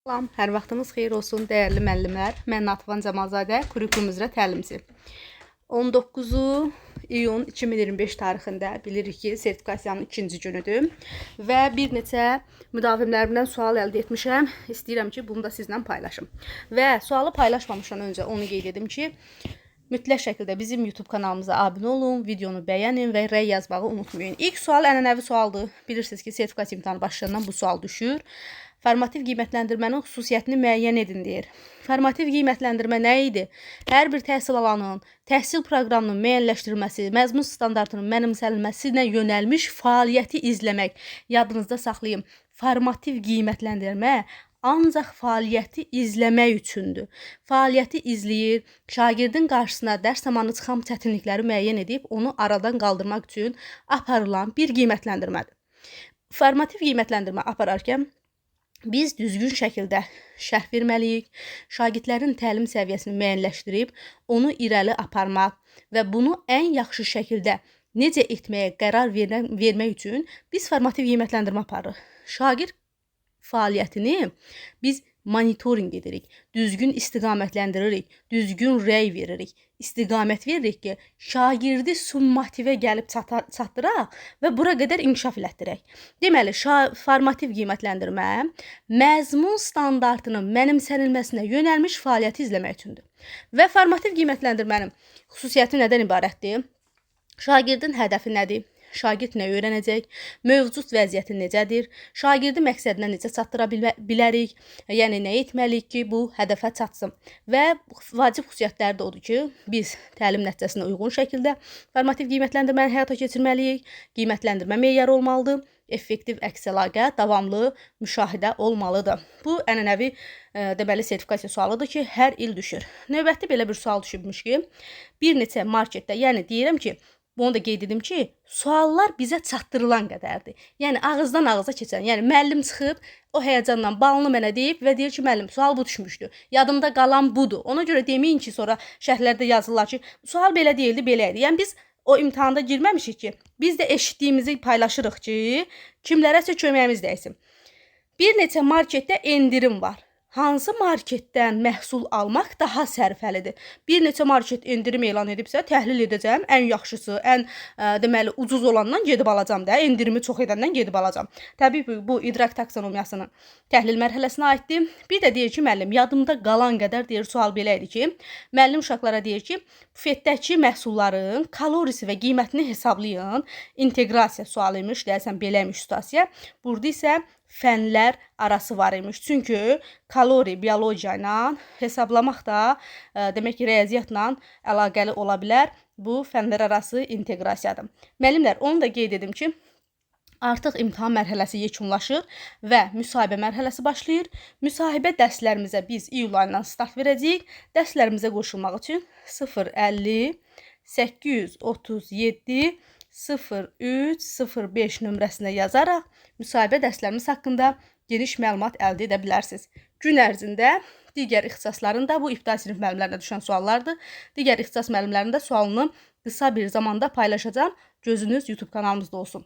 Salam, hər vaxtınız xeyir olsun, dəyərli müəllimlər. Mən Natvan Cəmalzadə, kurikulum üzrə təlimçi. 19 iyun 2025 tarixində bilirik ki, sertifikasiyanın ikinci günüdür və bir neçə müdavimlərimdən sual əldə etmişəm. İstəyirəm ki, bunu da sizlə paylaşım. Və sualı paylaşmamışdan öncə onu qeyd edim ki, mütləq şəkildə bizim YouTube kanalımıza abunə olun, videonu bəyənin və rəy yazmağı unutmayın. İlk sual ənənəvi sualdır. Bilirsiniz ki, sertifikasiya imtahanı başlayandan bu sual düşür. Formativ qiymətləndirmənin xüsusiyyətini müəyyən edin deyir. Formativ qiymətləndirmə nə idi? Hər bir təhsil alanının təhsil proqramının müəyyənləşdirilməsi, məzmun standartının mənimsənilməsinə yönəlmiş fəaliyyəti izləmək. Yadınızda saxlayın. Formativ qiymətləndirmə ancaq fəaliyyəti izləmək üçündür. Fəaliyyəti izləyir, şagirdin qarşısına dərs zamanı çıxan çətinlikləri müəyyən edib, onu aradan qaldırmaq üçün aparılan bir qiymətləndirmədir. Formativ qiymətləndirmə apararkən biz düzgün şəkildə şərh verməliyik, şagirdlərin təlim səviyyəsini müəyyənləşdirib, onu irəli aparmaq və bunu ən yaxşı şəkildə necə etməyə qərar vermək üçün biz formativ qiymətləndirmə aparırıq. Şagird fəaliyyətini biz monitorinq edirik, düzgün istiqamətlendiririk, düzgün rəy veririk, istiqamət veririk ki, şagirdi summativə gəlib çatdıraq və bura qədər inkişaf elətdirək. Deməli, formativ qiymətləndirmə məzmun standartının mənimsənilməsinə yönəlmiş fəaliyyəti izləmək üçündür. Və formativ qiymətləndirmənin xüsusiyyəti nədən ibarətdir? Şagirdin hədəfi nədir? Şagird nə öyrənəcək? Mövcud vəziyyəti necədir? Şagirdi məqsədinə necə çatdıra bilərik? Yəni, nə etməliyik ki, bu hədəfə çatsın? Və vacib xüsusiyyətləri də odur ki, biz təlim nəticəsinə uyğun şəkildə formativ qiymətləndirməni həyata keçirməliyik. Qiymətləndirmə meyarı olmalıdır. Effektiv əks əlaqə, davamlı müşahidə olmalıdır. Bu, ənənəvi deməli sertifikasiya sualıdır ki, hər il düşür. Növbəti belə bir sual düşübmüş ki, bir neçə marketdə, yəni deyirəm ki, bunu da qeyd edim ki, suallar bizə çatdırılan qədərdir. Yəni, ağızdan ağıza keçən. Yəni, müəllim çıxıb, o həyəcanla balını mənə deyib və deyir ki, müəllim, sual bu düşmüşdü. Yadımda qalan budur. Ona görə deməyin ki, sonra şərhlərdə yazırlar ki, sual belə deyildi, belə idi. Yəni, biz o imtahanda girməmişik ki, biz də eşitdiyimizi paylaşırıq ki, kimlərəsə köməyimiz dəysin. Bir neçə marketdə endirim var. Hansı marketdən məhsul almaq daha sərfəlidir? Bir neçə market endirim elan edibsə, təhlil edəcəm, ən yaxşısı, ən deməli ucuz olandan gedib alacam da, endirimi çox edəndən gedib alacam. Təbii ki, bu idrak taksonomiyasının təhlil mərhələsinə aiddir. Bir də deyir ki, müəllim, yadımda qalan qədər deyir, sual belə idi ki, müəllim uşaqlara deyir ki, bufetdəki məhsulların kalorisi və qiymətini hesablayın. İnteqrasiya sualı imiş, deyəsən beləymiş situasiya. Burada isə fənlər arası var imiş. Çünki kalori biologiya ilə hesablamaq da demək ki, riyaziyyatla əlaqəli ola bilər. Bu fənlər arası inteqrasiyadır. Müəllimlər, onu da qeyd edim ki, artıq imtahan mərhələsi yekunlaşır və müsahibə mərhələsi başlayır. Müsahibə dərslərimizə biz iyul ayından start verəcəyik. Dərslərimizə qoşulmaq üçün 050 837 0305 nömrəsinə yazaraq müsahibə dərslərimiz haqqında geniş məlumat əldə edə bilərsiniz. Gün ərzində digər ixtisasların da bu ibtidai sinif müəllimlərinə düşən suallardır. Digər ixtisas müəllimlərinin də sualını qısa bir zamanda paylaşacağam. Gözünüz YouTube kanalımızda olsun.